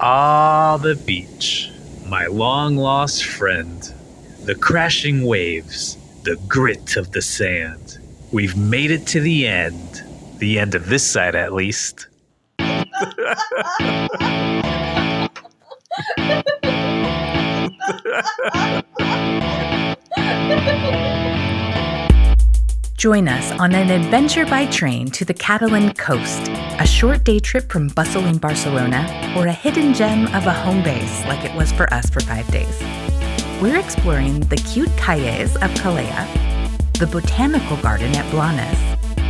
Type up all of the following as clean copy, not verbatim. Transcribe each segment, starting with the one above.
Ah, the beach, my long-lost friend. The crashing waves, the grit of the sand. We've made it to the end of this side at least. Join us on an adventure by train to the Catalan coast, a short day trip from bustling Barcelona, or a hidden gem of a home base like it was for us for 5 days. We're exploring the cute calles of Calella, the botanical garden at Blanes,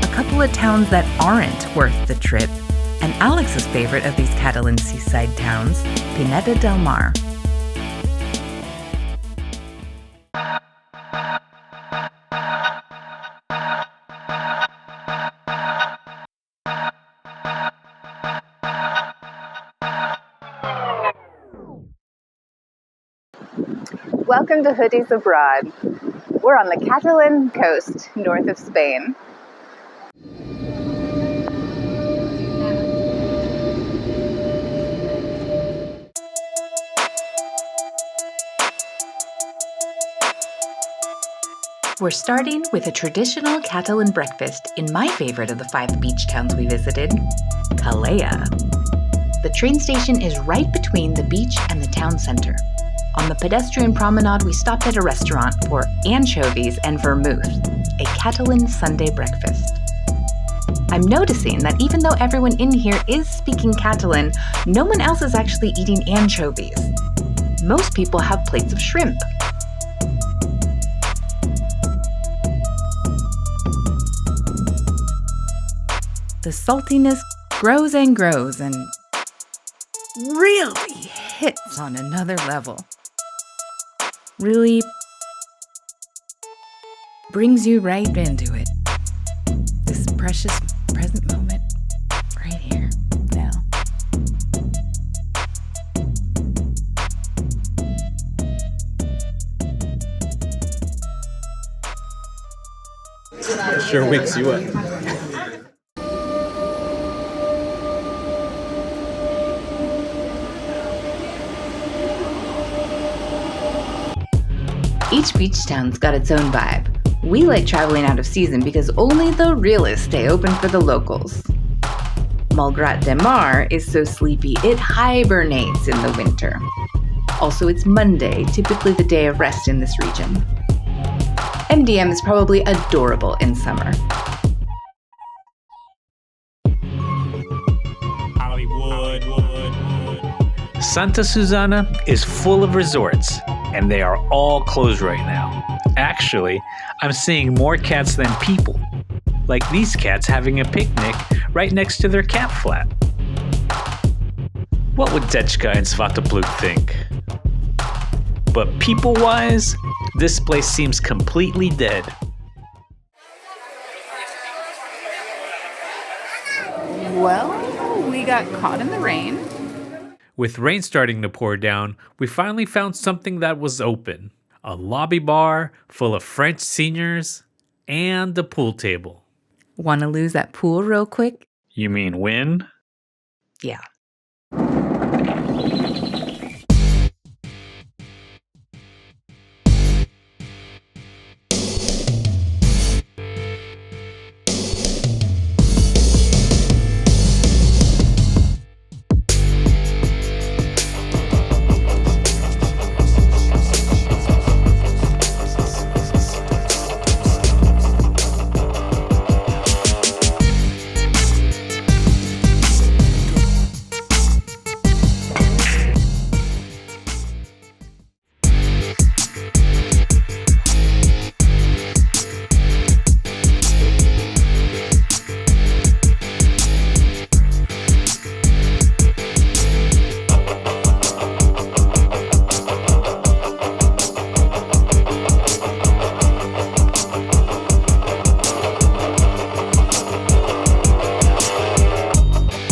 a couple of towns that aren't worth the trip, and Alex's favorite of these Catalan seaside towns, Pineda de Mar. Welcome to Hoodies Abroad. We're on the Catalan coast, north of Spain. We're starting with a traditional Catalan breakfast in my favorite of the 5 beach towns we visited, Calella. The train station is right between the beach and the town center. On the pedestrian promenade, we stopped at a restaurant for anchovy-and-vermouth, a Catalan Sunday breakfast. I'm noticing that even though everyone in here is speaking Catalan, no one else is actually eating anchovies. Most people have plates of shrimp. The saltiness grows and grows and really hits on another level. Really brings you right into it. This precious present moment right here, now. It sure wakes you up. Each beach town's got its own vibe. We like traveling out of season because only the realists stay open for the locals. Malgrat De Mar is so sleepy it hibernates in the winter. Also, it's Monday, typically the day of rest in this region. MDM is probably adorable in summer. Santa Susanna is full of resorts, and they are all closed right now. Actually, I'm seeing more cats than people, like these cats having a picnic right next to their cat flat. What would Detchka and Svatopluk think? But people-wise, this place seems completely dead. Well, we got caught in the rain. With rain starting to pour down, we finally found something that was open. A lobby bar full of French seniors and a pool table. Wanna lose that pool real quick? You mean win? Yeah.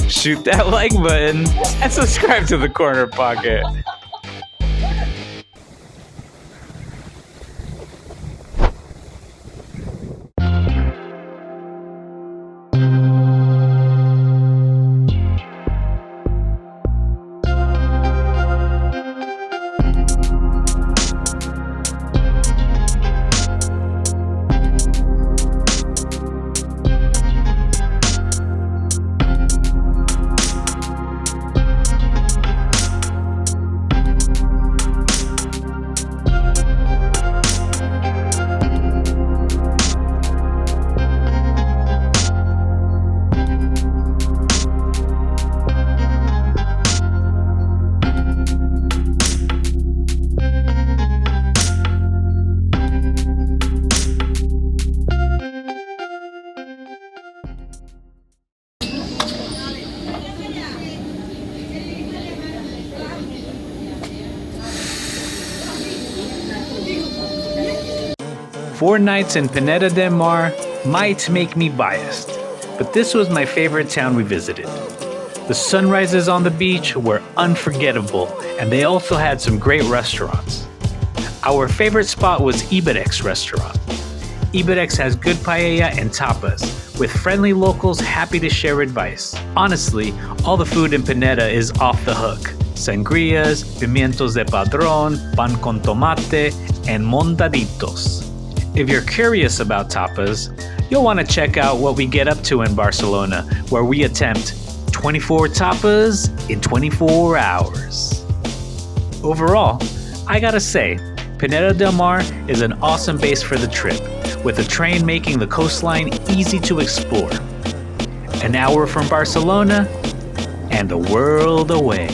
Shoot that like button and subscribe to the Corner Pocket. 4 nights in Pineda de Mar might make me biased, but this was my favorite town we visited. The sunrises on the beach were unforgettable, and they also had some great restaurants. Our favorite spot was Iberex restaurant. Iberex has good paella and tapas, with friendly locals happy to share advice. Honestly, all the food in Pineda is off the hook. Sangrias, pimientos de padrón, pan con tomate, and montaditos. If you're curious about tapas, you'll want to check out what we get up to in Barcelona, where we attempt 24 tapas in 24 hours. Overall, I gotta say, Pineda de Mar is an awesome base for the trip, with the train making the coastline easy to explore. An hour from Barcelona, and the world away.